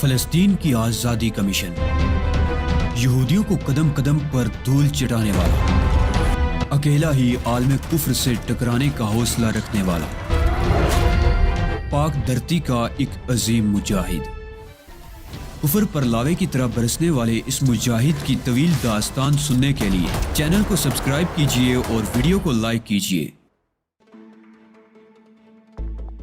فلسطین کی آزادی کا مشن، یہودیوں کو قدم قدم پر دھول چٹانے والا، اکیلا ہی عالم کفر سے ٹکرانے کا حوصلہ رکھنے والا، پاک دھرتی کا ایک عظیم مجاہد، کفر پر لاوے کی طرح برسنے والے اس مجاہد کی طویل داستان سننے کے لیے چینل کو سبسکرائب کیجئے اور ویڈیو کو لائک کیجئے۔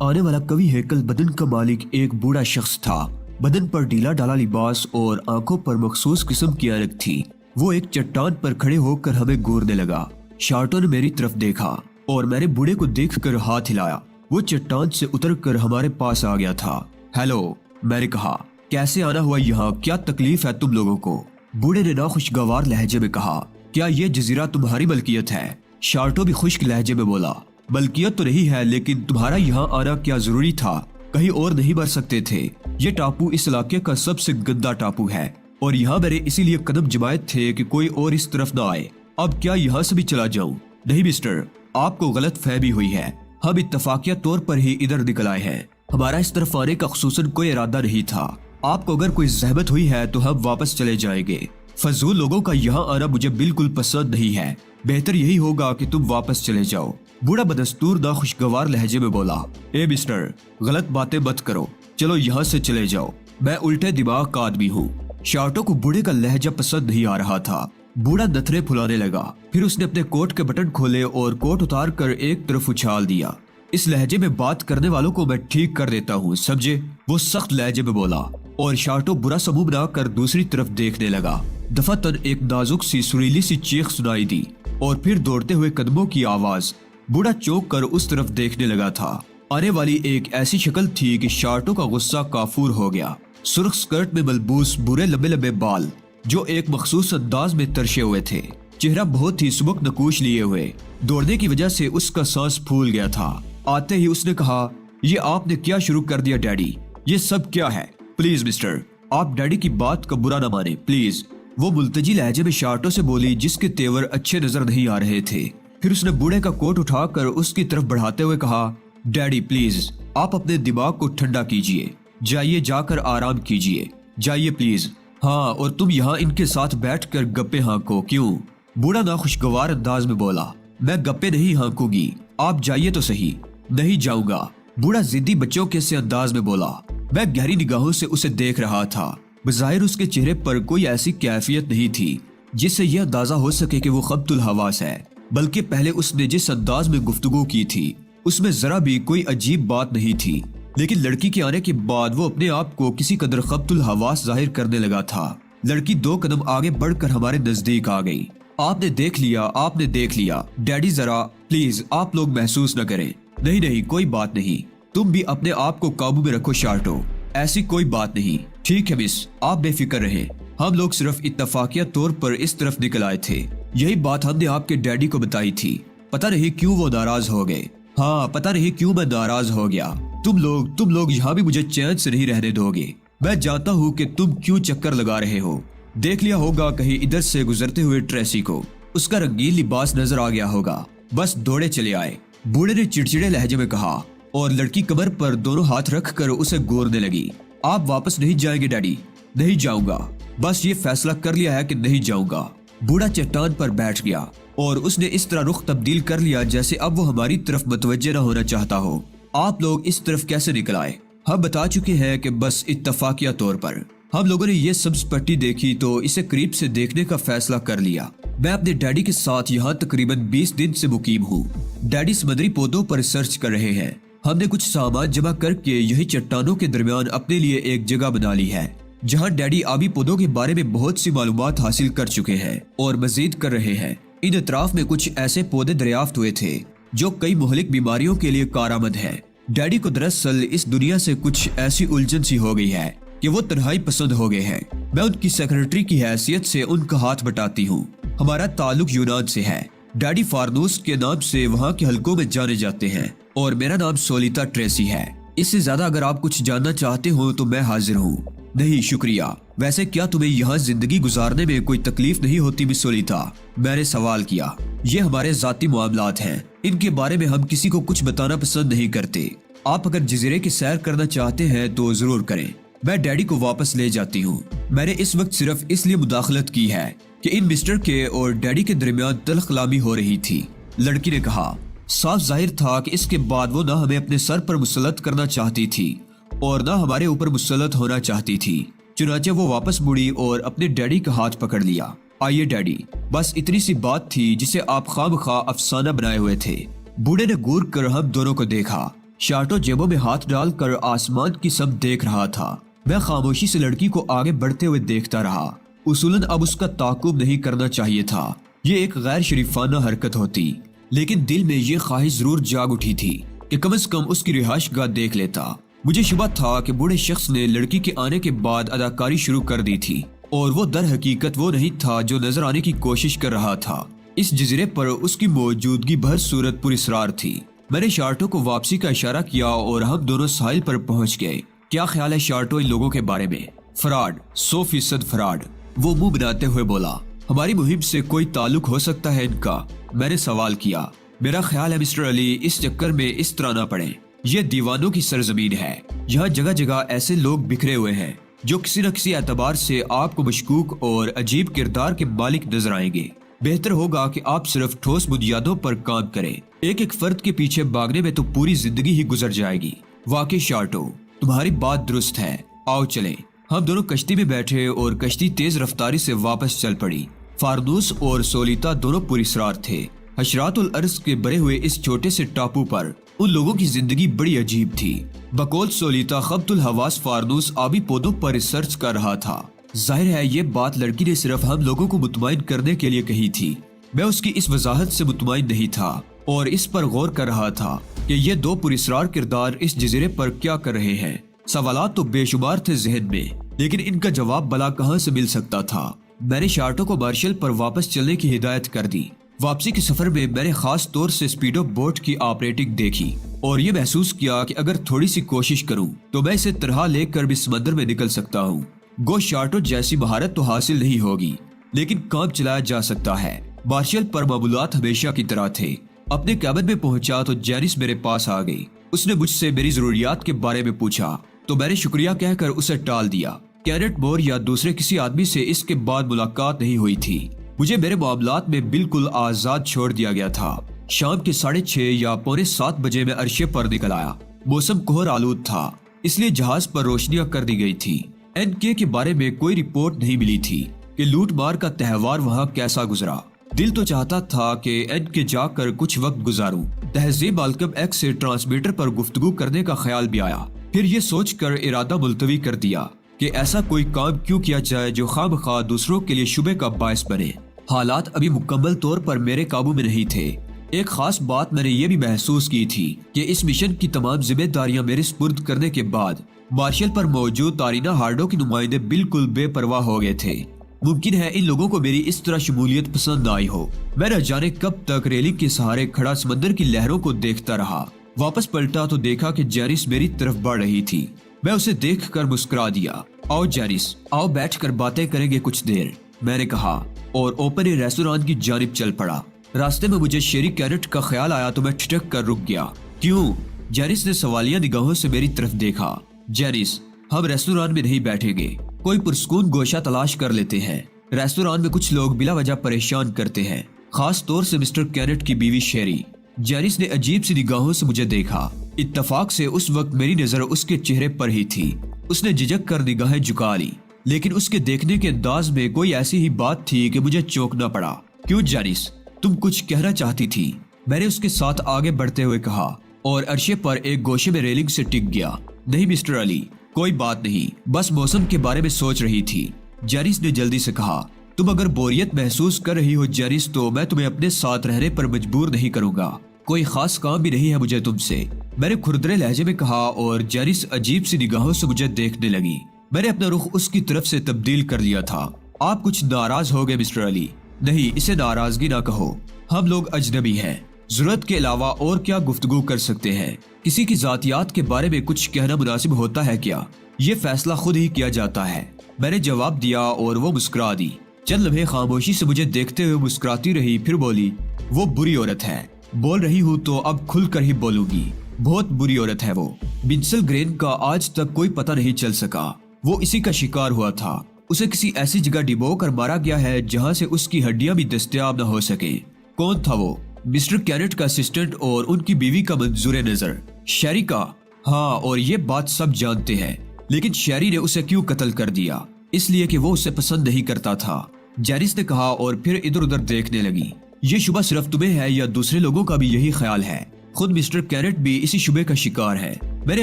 آنے والا قوی ہیکل بدن کا مالک ایک بوڑھا شخص تھا۔ بدن پر ڈھیلا ڈالا لباس اور آنکھوں پر مخصوص قسم کی اینک تھی۔ وہ ایک چٹان پر کھڑے ہو کر ہمیں گورنے لگا۔ شارٹو نے میری طرف دیکھا اور میں نے بوڑھے کو دیکھ کر ہاتھ ہلایا۔ وہ چٹان سے اتر کر ہمارے پاس آ گیا تھا۔ ہیلو، میں نے کہا، کیسے آنا ہوا یہاں؟ کیا تکلیف ہے تم لوگوں کو؟ بوڑھے نے ناخوشگوار لہجے میں کہا، کیا یہ جزیرہ تمہاری ملکیت ہے؟ شارٹو بھی خشک لہجے میں بولا، ملکیت تو نہیں ہے، لیکن تمہارا یہاں آنا کیا ضروری تھا؟ کہیں اور نہیں مر سکتے تھے؟ یہ ٹاپو اس علاقے کا سب سے گندا ٹاپو ہے اور یہاں میرے اسی لیے قدم جمائے تھے کہ کوئی اور اس طرف نہ آئے۔ اب کیا یہاں سے بھی چلا جاؤں؟ نہیں مسٹر، آپ کو غلط فہمی ہوئی ہے۔ ہم اتفاقیہ طور پر ہی ادھر نکل آئے ہیں۔ ہمارا اس طرف آنے کا خصوصاً کوئی ارادہ نہیں تھا۔ آپ کو اگر کوئی زحمت ہوئی ہے تو ہم واپس چلے جائیں گے۔ فضول لوگوں کا یہاں آنا مجھے بالکل پسند نہیں ہے۔ بہتر یہی ہوگا کہ تم واپس چلے جاؤ۔ بوڑھا بدستور ناخوشگوار لہجے میں بولا، اے مسٹر، غلط باتیں مت کرو، چلو یہاں سے چلے جاؤ، میں الٹے دماغ کا آدمی ہوں۔ شارٹو کو بوڑھے کا لہجہ پسند نہیں آ رہا تھا۔ بوڑھا نتھرے پھلانے لگا، پھر اس نے اپنے کوٹ کے بٹن کھولے اور کوٹ اتار کر ایک طرف اچھال دیا۔ اس لہجے میں بات کرنے والوں کو میں ٹھیک کر دیتا ہوں، سمجھے؟ وہ سخت لہجے میں بولا اور شارٹو برا سا منہ بنا کر دوسری طرف دیکھنے لگا۔ دفعتاً ایک نازک سی سریلی سی چیخ سنائی دی اور پھر دوڑتے ہوئے قدموں کی آواز۔ بوڑھا چونک کر اس طرف دیکھنے لگا تھا۔ آنے والی ایک ایسی شکل تھی کہ شارٹو کا غصہ کافور ہو گیا۔ سرخ سکرٹ میں ملبوس برے لمبے لمبے بال جو ایک مخصوص انداز میں ترشے ہوئے تھے، چہرہ بہت ہی سبک نکوش لیے ہوئے، دوڑنے کی وجہ سے اس کا سانس پھول گیا تھا۔ آتے ہی اس نے کہا، یہ آپ نے کیا شروع کر دیا ڈیڈی؟ یہ سب کیا ہے؟ پلیز مسٹر، آپ ڈیڈی کی بات کا برا نہ مانیں پلیز۔ وہ ملتجی لہجے میں شارٹو سے بولی جس کے تیور اچھے نظر نہیں آ رہے تھے۔ پھر اس نے بوڑھے کا کوٹ اٹھا کر اس کی طرف بڑھاتے ہوئے کہا، ڈیڈی پلیز، آپ اپنے دماغ کو ٹھنڈا کیجئے، جائیے جا کر آرام کیجئے، جائیے پلیز۔ ہاں، اور تم یہاں ان کے ساتھ بیٹھ کر گپے ہانکو کیوں؟ بوڑھا ناخوشگوار انداز میں بولا، میں گپے نہیں ہانکوں گی، آپ جائیے تو صحیح۔ نہیں جاؤں گا، بوڑھا ضدی بچوں کے سے انداز میں بولا۔ میں گہری نگاہوں سے اسے دیکھ رہا تھا۔ بظاہر اس کے چہرے پر کوئی ایسی کیفیت نہیں تھی جس سے یہ اندازہ ہو سکے کہ وہ خبط الحواس ہے، بلکہ پہلے اس نے جس انداز میں گفتگو کی تھی اس میں ذرا بھی کوئی عجیب بات نہیں تھی، لیکن لڑکی کے آنے کے بعد وہ اپنے آپ کو کسی قدر خبط الحواس ظاہر کرنے لگا تھا۔ لڑکی 2 قدم آگے بڑھ کر ہمارے نزدیک آ گئی۔ آپ نے دیکھ لیا، آپ نے دیکھ لیا ڈیڈی، ذرا پلیز آپ لوگ محسوس نہ کریں۔ نہیں نہیں، کوئی بات نہیں، تم بھی اپنے آپ کو قابو میں رکھو شارٹو، ایسی کوئی بات نہیں۔ ٹھیک ہے مس، آپ بے فکر رہیں، ہم لوگ صرف اتفاقیہ طور پر اس طرف نکل آئے تھے۔ یہی بات ہم نے آپ کے ڈیڈی کو بتائی تھی، پتہ نہیں کیوں وہ ناراض ہو گئے۔ ہاں، پتہ نہیں کیوں میں ناراض ہو گیا۔ تم لوگ یہاں بھی مجھے چین سے نہیں رہنے دو گے۔ میں جانتا ہوں کہ تم کیوں چکر لگا رہے ہو۔ دیکھ لیا ہوگا کہیں ادھر سے گزرتے ہوئے ٹریسی کو، اس کا رنگین لباس نظر آ گیا ہوگا، بس دوڑے چلے آئے، بوڑھے نے چڑچڑے لہجے میں کہا، اور لڑکی کمر پر دونوں ہاتھ رکھ کر اسے گورنے لگی۔ آپ واپس نہیں جائیں گے ڈیڈی؟ نہیں جاؤں گا، بس یہ فیصلہ کر لیا ہے کہ نہیں جاؤں گا۔ بوڑھا چٹان پر بیٹھ گیا اور اس نے اس طرح رخ تبدیل کر لیا جیسے اب وہ ہماری طرف متوجہ نہ ہونا چاہتا ہو۔ آپ لوگ اس طرف کیسے نکل آئے؟ ہم بتا چکے ہیں کہ بس اتفاقیہ طور پر۔ ہم لوگوں نے یہ سبز پٹی دیکھی تو اسے قریب سے دیکھنے کا فیصلہ کر لیا۔ میں اپنے ڈیڈی کے ساتھ یہاں تقریباً 20 دن سے مقیم ہوں۔ ڈیڈی سمندری پودوں پر ریسرچ کر رہے ہیں۔ ہم نے کچھ سامان جمع کر کے یہی چٹانوں کے درمیان اپنے لیے ایک جگہ بنا لی ہے جہاں ڈیڈی آبی پودوں کے بارے میں بہت سی معلومات حاصل کر چکے ہیں اور مزید کر رہے ہیں۔ ان اطراف میں کچھ ایسے پودے دریافت ہوئے تھے جو کئی مہلک بیماریوں کے لیے کارآمد ہیں۔ ڈیڈی کو دراصل اس دنیا سے کچھ ایسی الجھن سی ہو گئی ہے کہ وہ تنہائی پسند ہو گئے ہیں۔ میں ان کی سیکرٹری کی حیثیت سے ان کا ہاتھ بٹاتی ہوں۔ ہمارا تعلق یونان سے ہے۔ ڈیڈی فارنوس کے نام سے وہاں کے حلقوں میں جانے جاتے ہیں اور میرا نام سولیتا ٹریسی ہے۔ اس سے زیادہ اگر آپ کچھ جاننا چاہتے ہو تو میں حاضر ہوں۔ نہیں شکریہ۔ ویسے کیا تمہیں یہاں زندگی گزارنے میں کوئی تکلیف نہیں ہوتی مس سولیتا؟ میں نے سوال کیا۔ یہ ہمارے ذاتی معاملات ہیں، ان کے بارے میں ہم کسی کو کچھ بتانا پسند نہیں کرتے۔ آپ اگر جزیرے کی سیر کرنا چاہتے ہیں تو ضرور کریں۔ میں ڈیڈی کو واپس لے جاتی ہوں۔ میں نے اس وقت صرف اس لیے مداخلت کی ہے کہ ان مسٹر کے اور ڈیڈی کے درمیان تلخ کلامی ہو رہی تھی۔ لڑکی نے کہا، صاف ظاہر تھا کہ اس کے بعد وہ نہ ہمیں اپنے سر پر مسلط کرنا چاہتی تھی اور نہ ہمارے اوپر مسلط ہونا چاہتی تھی۔ چنانچہ وہ واپس مڑی اور اپنے ڈیڈی کا ہاتھ پکڑ لیا۔ آئیے ڈیڈی، بس اتنی سی بات تھی جسے آپ خواہ افسانہ بنائے ہوئے تھے۔ بوڑھے نے گور کر ہم دونوں کو دیکھا۔ شارٹو جیبوں میں ہاتھ ڈال کر آسمان کی سمت دیکھ رہا تھا۔ میں خاموشی سے لڑکی کو آگے بڑھتے ہوئے دیکھتا رہا۔ اصولاً اب اس کا تعاقب نہیں کرنا چاہیے تھا، یہ ایک غیر شریفانہ حرکت ہوتی، لیکن دل میں یہ خواہش ضرور جاگ اٹھی تھی کہ کم از کم اس کی رہائش گاہ دیکھ لیتا۔ مجھے شبہ تھا کہ بوڑھے شخص نے لڑکی کے آنے کے بعد اداکاری شروع کر دی تھی، اور وہ در حقیقت وہ نہیں تھا جو نظر آنے کی کوشش کر رہا تھا۔ اس جزیرے پر اس کی موجودگی بھر صورت پر اسرار تھی۔ میں نے شارٹو کو واپسی کا اشارہ کیا اور ہم دونوں ساحل پر پہنچ گئے۔ کیا خیال ہے شارٹو ان لوگوں کے بارے میں؟ فراڈ، 100% فراڈ، وہ منہ بناتے ہوئے بولا۔ ہماری مہم سے کوئی تعلق ہو سکتا ہے ان کا؟ میں نے سوال کیا۔ میرا خیال ہے مسٹر علی اس چکر میں اس طرح نہ پڑے، یہ دیوانوں کی سرزمین ہے۔ یہاں جگہ جگہ ایسے لوگ بکھرے ہوئے ہیں جو کسی نہ کسی اعتبار سے آپ کو مشکوک اور عجیب کردار کے مالک نظر آئیں گے۔ بہتر ہوگا کہ آپ صرف ٹھوس بنیادوں پر کام کریں۔ ایک فرد کے پیچھے بھاگنے میں تو پوری زندگی ہی گزر جائے گی۔ واقعی شارٹو، تمہاری بات درست ہے، آؤ چلیں۔ ہم دونوں کشتی میں بیٹھے اور کشتی تیز رفتاری سے واپس چل پڑی۔ فارنوس اور سولیتا دونوں پراسرار تھے۔ حشرات الارض کے بھرے ہوئے اس چھوٹے سے ٹاپو پر ان لوگوں کی زندگی بڑی عجیب تھی۔ بقول سولیتا خبط الحواس فارنوس آبی پودوں پر ریسرچ کر رہا تھا۔ ظاہر ہے یہ بات لڑکی نے صرف ہم لوگوں کو مطمئن کرنے کے لیے کہی تھی۔ میں اس کی اس وضاحت سے مطمئن نہیں تھا اور اس پر غور کر رہا تھا کہ یہ دو پراسرار کردار اس جزیرے پر کیا کر رہے ہیں۔ سوالات تو بے شمار تھے ذہن میں، لیکن ان کا جواب بلا کہاں سے مل سکتا تھا۔ میں نے شارٹو کو مارشل پر واپس چلنے کی ہدایت کر دی۔ واپسی کے سفر میں میں نے خاص طور سے اسپیڈو بوٹ کی آپریٹنگ دیکھی اور یہ محسوس کیا کہ اگر تھوڑی سی کوشش کروں تو میں اسے تنہا لے کر بھی سمندر میں نکل سکتا ہوں۔ گو شارٹو جیسی مہارت تو حاصل نہیں ہوگی، لیکن کام چلایا جا سکتا ہے۔ مارشل پر معمولات ہمیشہ کی طرح تھے۔ اپنے کیبن میں پہنچا تو جینس میرے پاس آ گئی۔ اس نے مجھ سے میری ضروریات کے بارے میں پوچھا تو میں نے شکریہ کہہ کر اسے ٹال دیا۔ کینٹ مور یا دوسرے کسی آدمی سے اس کے بعد ملاقات نہیں ہوئی تھی۔ مجھے میرے معاملات میں بالکل آزاد چھوڑ دیا گیا تھا۔ شام کے 6:30 یا 6:45 بجے میں عرشے پر نکل آیا۔ موسم کوہر آلود تھا، اس لیے جہاز پر روشنیاں کر دی گئی تھی۔ NK کے بارے میں کوئی رپورٹ نہیں ملی تھی کہ لوٹ مار کا تہوار وہاں کیسا گزرا۔ دل تو چاہتا تھا کہ NK جا کر کچھ وقت گزاروں۔ تہذیب مالکم ایکس سے ٹرانسمیٹر پر گفتگو کرنے کا خیال بھی آیا، پھر یہ سوچ کر ارادہ ملتوی کر دیا کہ ایسا کوئی کام کیوں کیا جائے جو خواہ دوسروں کے لیے شبہ کا باعث بنے۔ حالات ابھی مکمل طور پر میرے قابو میں نہیں تھے۔ ایک خاص بات میں نے یہ بھی محسوس کی تھی کہ اس مشن کی تمام ذمہ داریاں میرے سپرد کرنے کے بعد مارشل پر موجود تارینا ہارڈو کے نمائندے بالکل بے پرواہ ہو گئے تھے۔ ممکن ہے ان لوگوں کو میری اس طرح شمولیت پسند نہ آئی ہو۔ میں نہ جانے کب تک ریلنگ کے سہارے کھڑا سمندر کی لہروں کو دیکھتا رہا۔ واپس پلٹا تو دیکھا کہ جینس میری طرف بڑھ رہی تھی۔ میں اسے دیکھ کر مسکرا دیا۔ آؤ جینس، آؤ بیٹھ کر باتیں کریں گے کچھ دیر، میں نے کہا اور اوپن ریسٹوران کی جانب چل پڑا۔ راستے میں مجھے شیری کینٹ کا خیال آیا تو میں ٹھٹک کر رک گیا۔ کیوں؟ جینس نے سوالیہ نگاہوں سے میری طرف دیکھا۔ جینس، ہم ریسٹوران میں نہیں بیٹھیں گے، کوئی پرسکون گوشہ تلاش کر لیتے ہیں۔ ریسٹوران میں کچھ لوگ بلا وجہ پریشان کرتے ہیں، خاص طور سے مسٹر کینٹ کی بیوی شیری۔ جینس نے عجیب سی نگاہوں سے مجھے دیکھا۔ اتفاق سے اس وقت میری نظر اس کے چہرے پر ہی تھی۔ اس نے جھجک کر نگاہیں جھکا لی، لیکن اس کے دیکھنے کے انداز میں کوئی ایسی ہی بات تھی کہ مجھے چونکنا پڑا۔ کیوں جینس، تم کچھ کہنا چاہتی تھی؟ میں نے اس کے ساتھ آگے بڑھتے ہوئے کہا اور عرشے پر ایک گوشے میں ریلنگ سے ٹک گیا۔ نہیں مسٹر علی، کوئی بات نہیں، بس موسم کے بارے میں سوچ رہی تھی۔ جینس نے جلدی سے کہا۔ تم اگر بوریت محسوس کر رہی ہو جینس تو میں تمہیں اپنے ساتھ رہنے پر مجبور نہیں کروں گا، کوئی خاص کام بھی نہیں ہے مجھے تم سے، میں نے کھردرے لہجے میں کہا اور جینس عجیب سی نگاہوں سے مجھے دیکھنے لگی۔ میں نے اپنا رخ اس کی طرف سے تبدیل کر لیا تھا۔ آپ کچھ ناراض ہو گئے مسٹر علی؟ نہیں، اسے ناراضگی نہ کہو، ہم لوگ اجنبی ہیں، ضرورت کے علاوہ اور کیا گفتگو کر سکتے ہیں؟ کسی کی ذاتیات کے بارے میں کچھ کہنا مناسب ہوتا ہے کیا؟ یہ فیصلہ خود ہی کیا جاتا ہے، میں نے جواب دیا اور وہ مسکرا دی۔ چند لمحے خاموشی سے مجھے دیکھتے ہوئے مسکراتی رہی، پھر بولی، وہ بری عورت ہے، بول رہی ہوں تو اب کھل کر ہی بولوں گی، بہت بری عورت ہے وہ۔ بنسل گرین کا آج تک کوئی پتہ نہیں چل سکا۔ وہ اسی کا شکار ہوا تھا۔ اسے کسی ایسی جگہ ڈبو کر مارا گیا ہے جہاں سے اس کی ہڈیاں بھی دستیاب نہ ہو سکے۔ کون تھا وہ؟ مسٹر کینٹ کا اسسٹنٹ اور ان کی بیوی کا منظور نظر، شیری کا۔ ہاں، اور یہ بات سب جانتے ہیں، لیکن شیری نے اسے کیوں قتل کر دیا؟ اس لیے کہ وہ اسے پسند نہیں کرتا تھا، جینس نے کہا اور پھر ادھر ادھر دیکھنے لگی۔ یہ شبہ صرف تمہیں ہے یا دوسرے لوگوں کا بھی یہی خیال ہے؟ خود مسٹر کینٹ بھی اسی شبے کا شکار ہے۔ میں نے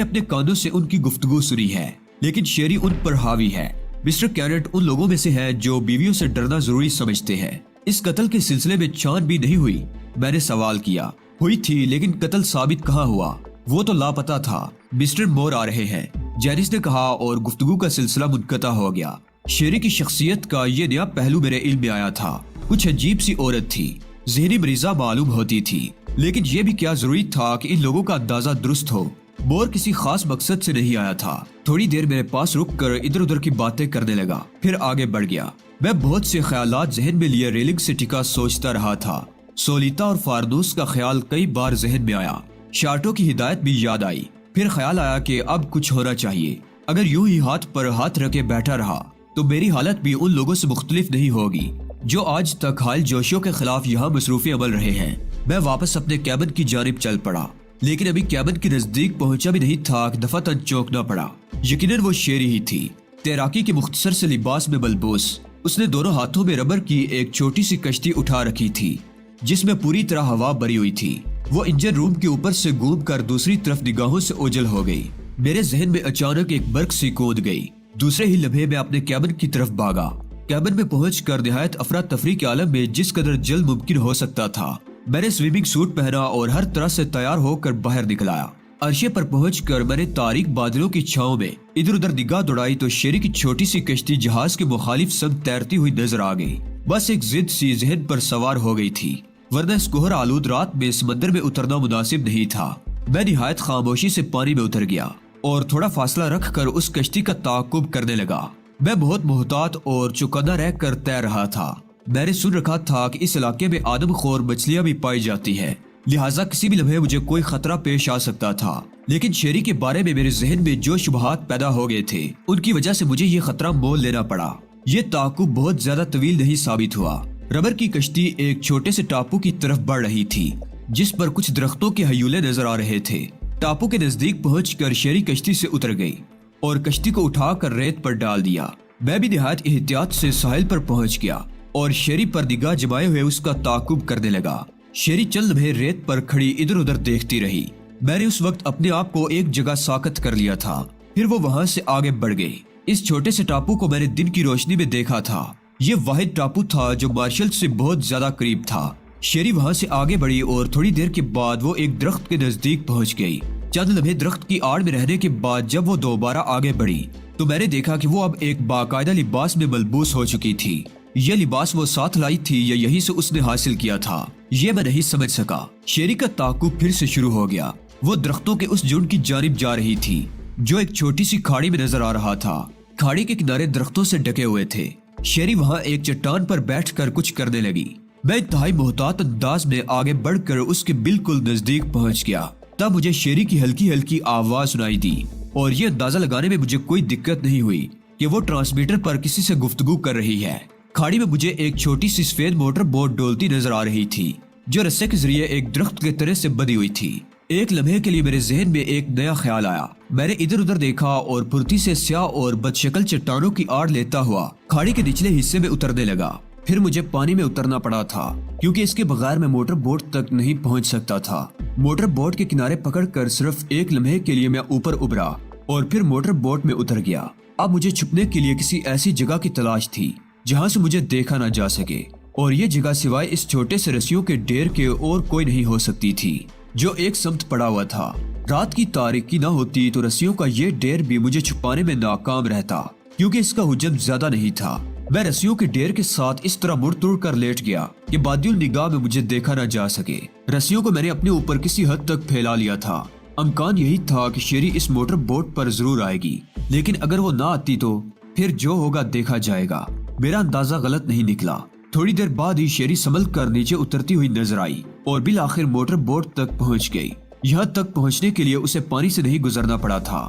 اپنے کانوں سے ان کی گفتگو سنی ہے، لیکن شیری ان پر حاوی ہے۔ مسٹر کینٹ ان لوگوں میں سے ہے جو بیویوں سے ڈرنا ضروری سمجھتے ہیں۔ اس قتل کے سلسلے میں چھان بھی نہیں ہوئی؟ میں نے سوال کیا۔ ہوئی تھی، لیکن قتل ثابت کہاں ہوا؟ وہ تو لاپتہ تھا۔ مسٹر مور آ رہے ہیں، جینس نے کہا اور گفتگو کا سلسلہ منقطع ہو گیا۔ شیری کی شخصیت کا یہ نیا پہلو میرے علم میں آیا تھا۔ کچھ عجیب سی عورت تھی، ذہنی مریضہ معلوم ہوتی تھی، لیکن یہ بھی کیا ضروری تھا کہ ان لوگوں کا اندازہ درست ہو؟ مور کسی خاص مقصد سے نہیں آیا تھا۔ تھوڑی دیر میرے پاس رک کر ادھر ادھر کی باتیں کرنے لگا، پھر آگے بڑھ گیا۔ میں بہت سے خیالات ذہن میں لیے ریلنگ سے ٹکا سوچتا رہا تھا۔ سولیتا اور فاردوس کا خیال کئی بار ذہن میں آیا، شارٹو کی ہدایت بھی یاد آئی۔ پھر خیال آیا کہ اب کچھ ہونا چاہیے۔ اگر یوں ہی ہاتھ پر ہاتھ رکھے بیٹھا رہا تو میری حالت بھی ان لوگوں سے مختلف نہیں ہوگی جو آج تک حال جوشیوں کے خلاف یہاں مصروف عمل رہے ہیں۔ میں واپس اپنے کیبن کی جانب چل پڑا، لیکن ابھی کیبن کے نزدیک پہنچا بھی نہیں تھا کہ دفعتاً چونکنا پڑا۔ یقیناً وہ شیری ہی تھی، تیراکی کے مختصر سے لباس میں ملبوس۔ اس نے دونوں ہاتھوں میں ربر کی ایک چھوٹی سی کشتی اٹھا رکھی تھی جس میں پوری طرح ہوا بھری ہوئی تھی۔ وہ انجن روم کے اوپر سے گھوم کر دوسری طرف نگاہوں سے اوجھل ہو گئی۔ میرے ذہن میں اچانک ایک برق سی کود گئی۔ دوسرے ہی لمحے میں اپنے کیبن کی طرف بھاگا۔ کیبن میں پہنچ کر نہایت افراتفری کے عالم میں جس قدر جلد ممکن ہو سکتا تھا میں نے سوئمنگ سوٹ پہنا اور ہر طرح سے تیار ہو کر باہر نکلایا۔ عرشے پر پہنچ کر میں نے تاریک بادلوں کی چھاؤں میں ادھر ادھر نگاہ دوڑائی تو شیری کی چھوٹی سی کشتی جہاز کے مخالف سمت تیرتی ہوئی نظر آ گئی۔ بس ایک ضد سی ذہن پر سوار ہو گئی تھی، ورنہ اس کوہر آلود رات میں سمندر میں اترنا مناسب نہیں تھا۔ میں نہایت خاموشی سے پانی میں اتر گیا اور تھوڑا فاصلہ رکھ کر اس کشتی کا تعاقب کرنے لگا۔ میں بہت محتاط اور چوکنا رہ کر تیر رہا تھا۔ میں نے سن رکھا تھا کہ اس علاقے میں آدم خور مچھلیاں بھی پائی جاتی ہیں، لہٰذا کسی بھی لمحے مجھے کوئی خطرہ پیش آ سکتا تھا۔ لیکن شیری کے بارے میں میرے ذہن میں جو شبہات پیدا ہو گئے تھے ان کی وجہ سے مجھے یہ خطرہ مول لینا پڑا۔ یہ تعاقب بہت زیادہ طویل نہیں ثابت ہوا۔ ربر کی کشتی ایک چھوٹے سے ٹاپو کی طرف بڑھ رہی تھی جس پر کچھ درختوں کے ہیولے نظر آ رہے تھے۔ ٹاپو کے نزدیک پہنچ کر شیری کشتی سے اتر گئی اور کشتی کو اٹھا کر ریت پر ڈال دیا۔ میں بھی نہایت احتیاط سے ساحل پر پہنچ گیا اور شیری پر نگاہ جمائے ہوئے اس کا تعاقب کرنے لگا۔ شیری چند لمحے ریت پر کھڑی ادھر ادھر دیکھتی رہی۔ میں نے اس وقت اپنے آپ کو ایک جگہ ساکت کر لیا تھا، پھر وہ وہاں سے آگے بڑھ گئی۔ اس چھوٹے سے ٹاپو کو میں نے دن کی روشنی میں دیکھا تھا۔ یہ واحد ٹاپو تھا جو مارشل سے بہت زیادہ قریب تھا۔ شیری وہاں سے آگے بڑھی اور تھوڑی دیر کے بعد وہ ایک درخت کے نزدیک پہنچ گئی۔ چند لمحے درخت کی آڑ میں رہنے کے بعد جب وہ دوبارہ آگے بڑھی تو میں نے دیکھا کہ وہ اب ایک باقاعدہ لباس میں ملبوس ہو چکی تھی۔ یہ لباس وہ ساتھ لائی تھی یا یہیں سے اس نے حاصل کیا تھا، یہ میں نہیں سمجھ سکا۔ شیری کا تعاقب پھر سے شروع ہو گیا۔ وہ درختوں کے اس جھنڈ کی جانب جا رہی تھی جو ایک چھوٹی سی کھاڑی میں نظر آ رہا تھا۔ کھاڑی کے کنارے درختوں سے ڈھکے ہوئے تھے۔ شیری وہاں ایک چٹان پر بیٹھ کر کچھ کرنے لگی۔ میں انتہائی محتاط انداز میں آگے بڑھ کر اس کے بالکل نزدیک پہنچ گیا۔ تب مجھے شیری کی ہلکی ہلکی آواز سنائی دی اور یہ اندازہ لگانے میں مجھے کوئی دقت نہیں ہوئی کہ وہ ٹرانسمیٹر پر کسی سے گفتگو کر رہی ہے۔ کھاڑی میں مجھے ایک چھوٹی سی سفید موٹر بوٹ ڈولتی نظر آ رہی تھی جو رسے کے ذریعے ایک درخت کے تنے سے بندھی ہوئی تھی۔ ایک لمحے کے لیے میرے ذہن میں ایک نیا خیال آیا۔ میں نے ادھر ادھر دیکھا اور پھرتی سے سیاہ اور بدشکل چٹانوں کی آڑ لیتا ہوا کھاڑی کے نچلے حصے میں اترنے لگا۔ پھر مجھے پانی میں اترنا پڑا تھا کیونکہ اس کے بغیر میں موٹر بوٹ تک نہیں پہنچ سکتا تھا۔ موٹر بوٹ کے کنارے پکڑ کر صرف ایک لمحے کے لیے میں اوپر ابھرا اور پھر موٹر بوٹ میں اتر گیا۔ اب مجھے چھپنے کے لیے کسی ایسی جگہ کی تلاش تھی جہاں سے مجھے دیکھا نہ جا سکے، اور یہ جگہ سوائے اس چھوٹے سے رسیوں کے ڈھیر کے اور کوئی نہیں ہو سکتی تھی جو ایک سمت پڑا ہوا تھا۔ رات کی تاریکی نہ ہوتی تو رسیوں کا یہ ڈھیر بھی مجھے چھپانے میں ناکام رہتا کیونکہ اس کا حجم زیادہ نہیں تھا۔ میں رسیوں کے ڈھیر کے ساتھ اس طرح مڑ توڑ کر لیٹ گیا کہ بادی النگاہ میں مجھے دیکھا نہ جا سکے۔ رسیوں کو میں نے اپنے اوپر کسی حد تک پھیلا لیا تھا۔ امکان یہی تھا کہ شیری اس موٹر بوٹ پر ضرور آئے گی، لیکن اگر وہ نہ آتی تو پھر جو ہوگا دیکھا جائے گا۔ میرا اندازہ غلط نہیں نکلا۔ تھوڑی دیر بعد ہی شیری سنبھل کر نیچے اترتی ہوئی نظر آئی اور بالآخر موٹر بوٹ تک پہنچ گئی۔ یہاں تک پہنچنے کے لیے اسے پانی سے نہیں گزرنا پڑا تھا،